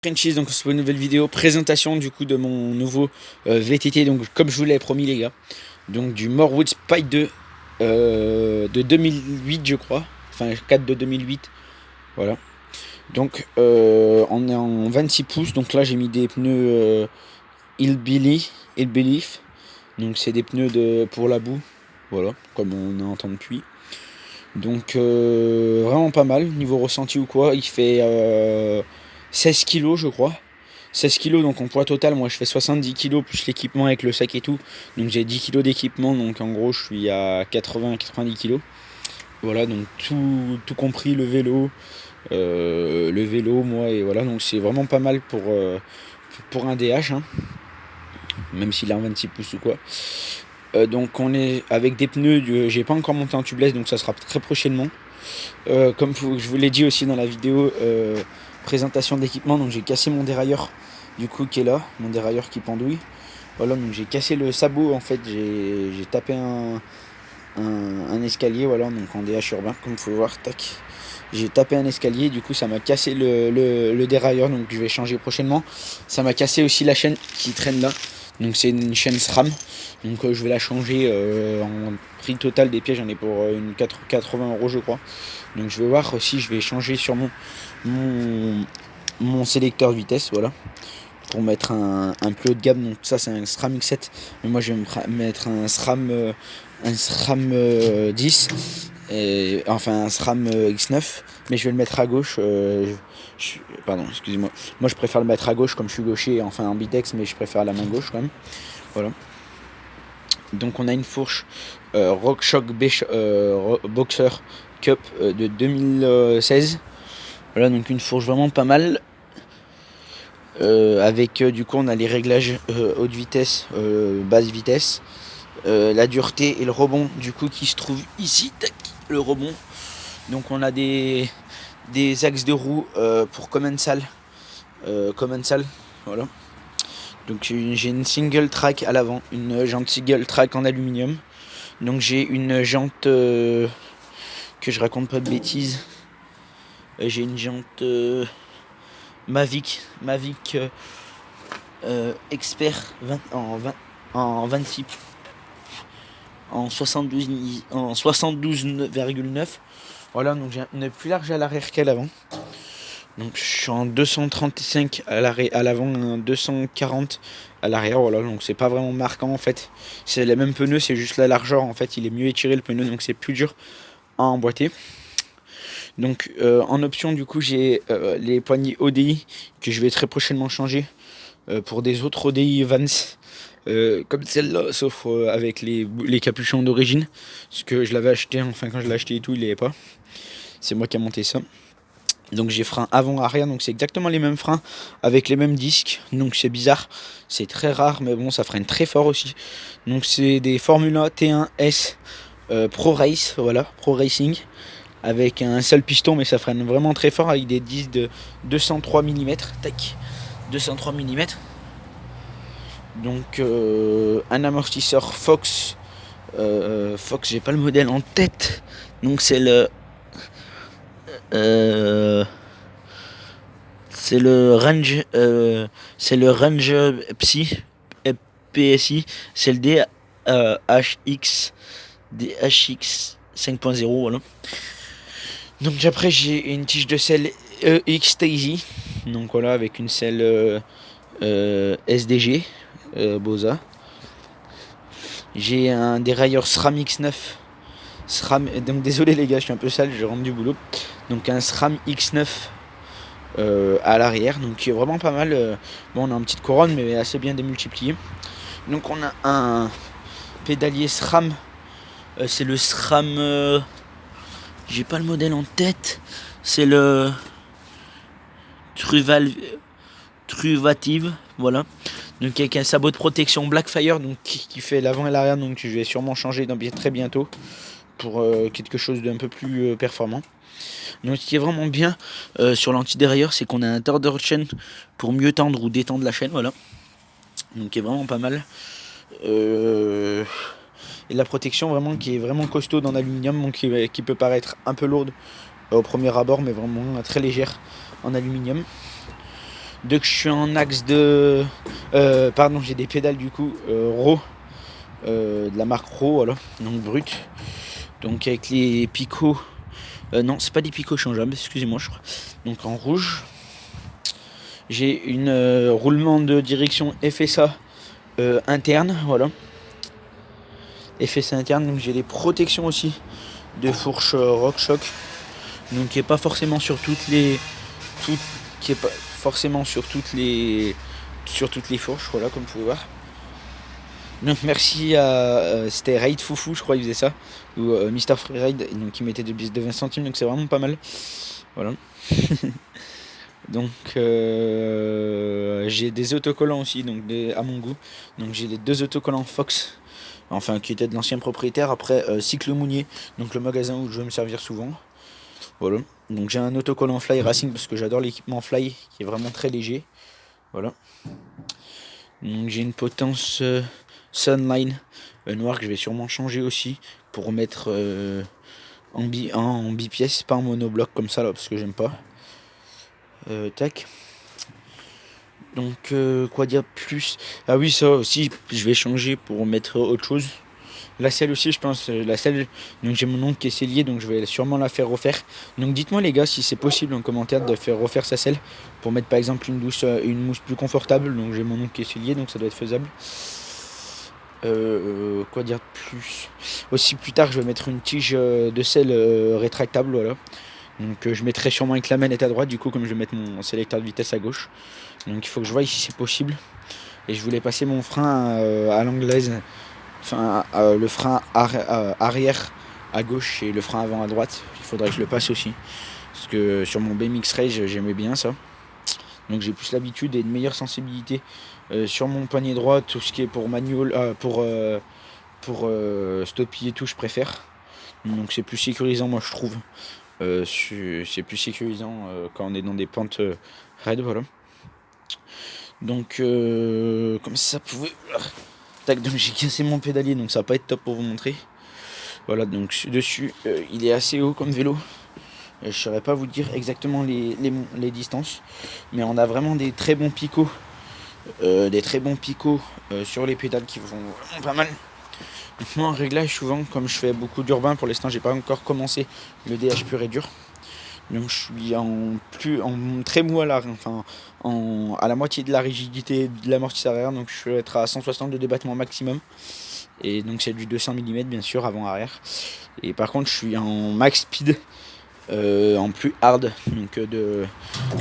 Frenchies, donc c'est une nouvelle vidéo présentation du coup de mon nouveau VTT, donc comme je vous l'avais promis les gars, donc du Morwood Spike 2 de 2008 je crois, enfin 4 de 2008, voilà. Donc on est en 26 pouces, donc là j'ai mis des pneus Hillbilly, donc c'est des pneus pour la boue, voilà, comme on entend depuis. Donc vraiment pas mal, niveau ressenti ou quoi, il fait 16 kilos je crois. 16 kilos, donc en poids total, moi je fais 70 kilos plus l'équipement avec le sac et tout. Donc j'ai 10 kilos d'équipement, donc en gros je suis à 80-90 kilos. Voilà, donc tout compris, le vélo, moi, et voilà, donc c'est vraiment pas mal pour un DH, hein, même s'il est en 26 pouces ou quoi. Donc on est avec des pneus, j'ai pas encore monté en tubeless, donc ça sera très prochainement. Comme je vous l'ai dit aussi dans la vidéo présentation d'équipement, donc j'ai cassé mon dérailleur du coup qui est là, mon dérailleur qui pendouille. Voilà, donc j'ai cassé le sabot en fait, j'ai tapé un escalier, voilà, donc en DH urbain comme vous pouvez voir, tac. J'ai tapé un escalier, du coup ça m'a cassé le dérailleur, donc je vais changer prochainement. Ça m'a cassé aussi la chaîne qui traîne là, donc c'est une chaîne SRAM, donc je vais la changer en prix total des pièces, j'en ai pour 80 € je crois. Donc je vais voir aussi, je vais changer sur mon sélecteur de vitesse, voilà, pour mettre un plus haut de gamme. Donc ça c'est un SRAM X7, mais moi je vais mettre un SRAM 10, enfin un SRAM X9, mais je vais le mettre à gauche. Pardon, excusez-moi. Moi je préfère le mettre à gauche comme je suis gaucher, enfin en bidex, mais je préfère la main gauche quand même. Voilà. Donc on a une fourche RockShox Boxer Cup de 2016. Voilà, donc une fourche vraiment pas mal. Avec du coup on a les réglages haute vitesse, basse vitesse, la dureté et le rebond du coup qui se trouve ici, tac, le rebond. Donc on a des axes de roue pour commensal, voilà. Donc j'ai une single track à l'avant, une jante single track en aluminium. Donc j'ai une jante que je raconte pas de bêtises. J'ai une jante Mavic Expert 20, en 26 en 72,9. Voilà, donc j'ai une plus large à l'arrière qu'à l'avant. Donc je suis en 235 à l'avant, 240 à l'arrière, voilà, donc c'est pas vraiment marquant en fait. C'est les mêmes pneus, c'est juste la largeur en fait, il est mieux étiré le pneu, donc c'est plus dur à emboîter. Donc en option du coup j'ai les poignées ODI que je vais très prochainement changer pour des autres ODI Vans comme celle-là, sauf avec les capuchons d'origine, parce que je l'avais acheté, enfin quand je l'ai acheté et tout il n'y avait pas, c'est moi qui ai monté ça. Donc j'ai frein avant arrière, donc c'est exactement les mêmes freins avec les mêmes disques, donc c'est bizarre, c'est très rare, mais bon ça freine très fort aussi. Donc c'est des Formula T1 S Pro Race, voilà, Pro Racing, avec un seul piston, mais ça freine vraiment très fort avec des disques de 203 mm, tac, 203 mm. Donc un amortisseur Fox, j'ai pas le modèle en tête, donc c'est le Range PSI, c'est le DHX 5.0, voilà. Donc après j'ai une tige de selle EX-Daisy, donc voilà, avec une selle SDG Boza. J'ai un dérailleur SRAM X9, donc désolé les gars, je suis un peu sale, je rentre du boulot. Donc un SRAM X9 à l'arrière, donc qui est vraiment pas mal. Bon, on a une petite couronne, mais assez bien démultipliée. Donc on a un pédalier SRAM, c'est le SRAM, j'ai pas le modèle en tête, c'est le Truvative, voilà. Donc avec un sabot de protection Blackfire, donc qui fait l'avant et l'arrière, donc je vais sûrement changer très bientôt pour quelque chose d'un peu plus performant. Donc ce qui est vraiment bien sur l'anti-dérailleur, c'est qu'on a un tordeur de chaîne pour mieux tendre ou détendre la chaîne, voilà. Donc qui est vraiment pas mal. Et la protection vraiment qui est vraiment costaud en aluminium, donc qui peut paraître un peu lourde au premier abord, mais vraiment très légère en aluminium. Dès que je suis en axe de... pardon, j'ai des pédales du coup Raw, de la marque Raw, voilà, donc brut. Donc avec les picots... non, c'est pas des picots changeables, excusez-moi, je crois. Donc en rouge. J'ai une roulement de direction FSA interne, voilà. FSA interne, donc j'ai les protections aussi de fourche RockShox. Donc qui est pas forcément sur toutes les... qui est pas forcément sur toutes les fourches, voilà, comme vous pouvez voir. Donc merci à c'était Raid Foufou, je crois il faisait ça, ou Mister Freeride, donc il mettait des billets de 20 centimes, donc c'est vraiment pas mal, voilà. Donc j'ai des autocollants aussi, donc à mon goût, donc j'ai les 2 autocollants Fox, enfin qui étaient de l'ancien propriétaire, après Cycle Mounier, donc le magasin où je vais me servir souvent, voilà. Donc j'ai un autocollant Fly Racing parce que j'adore l'équipement Fly qui est vraiment très léger, voilà. Donc j'ai une potence Sunline noire que je vais sûrement changer aussi pour mettre en bipièce, pas en monobloc comme ça là parce que j'aime pas. Tac. Donc quoi dire plus? Ah oui, ça aussi je vais changer pour mettre autre chose. La selle aussi, je pense, la selle, donc j'ai mon oncle qui est sellier, donc je vais sûrement la faire refaire. Donc dites-moi les gars si c'est possible en commentaire de faire refaire sa selle pour mettre par exemple une mousse plus confortable. Donc j'ai mon oncle qui est sellier, donc ça doit être faisable. Quoi dire de plus? Aussi plus tard je vais mettre une tige de selle rétractable, voilà. Donc je mettrai sûrement avec la manette à droite du coup comme je vais mettre mon sélecteur de vitesse à gauche. Donc il faut que je voie si c'est possible. Et je voulais passer mon frein à l'anglaise. Enfin, le frein arrière à gauche et le frein avant à droite. Il faudrait que je le passe aussi. Parce que sur mon BMX Rage, j'aimais bien ça. Donc j'ai plus l'habitude et une meilleure sensibilité sur mon poignet droit. Tout ce qui est pour manual, pour stoppie et tout, je préfère. Donc c'est plus sécurisant, moi je trouve. C'est plus sécurisant quand on est dans des pentes raides, voilà. Donc comme ça pouvait... Tac, donc j'ai cassé mon pédalier, donc ça va pas être top pour vous montrer. Voilà, donc dessus, il est assez haut comme vélo. Je ne saurais pas vous dire exactement les distances, mais on a vraiment des très bons picots, sur les pédales qui vont vraiment pas mal. Donc moi en réglage souvent, comme je fais beaucoup d'urbain, pour l'instant j'ai pas encore commencé le DH pur et dur. Donc je suis en très mou à la moitié de la rigidité de l'amortisseur arrière, donc je vais être à 160 de débattement maximum. Et donc c'est du 200 mm bien sûr avant arrière. Et par contre je suis en max speed, en plus hard donc de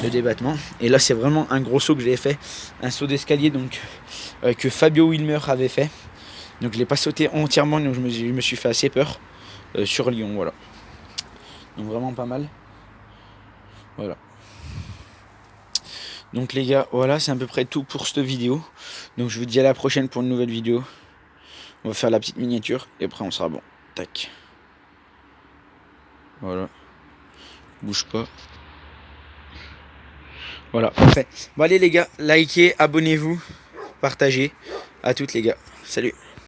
débattement. Et là c'est vraiment un gros saut que j'ai fait, un saut d'escalier donc que Fabio Wilmer avait fait. Donc je l'ai pas sauté entièrement, donc je me suis fait assez peur sur Lyon, voilà. Donc vraiment pas mal. Voilà. Donc les gars, voilà, c'est à peu près tout pour cette vidéo. Donc je vous dis à la prochaine pour une nouvelle vidéo. On va faire la petite miniature et après on sera bon. Tac. Voilà. Bouge pas. Voilà, parfait. Bon allez les gars, likez, abonnez-vous, partagez. À toutes les gars. Salut.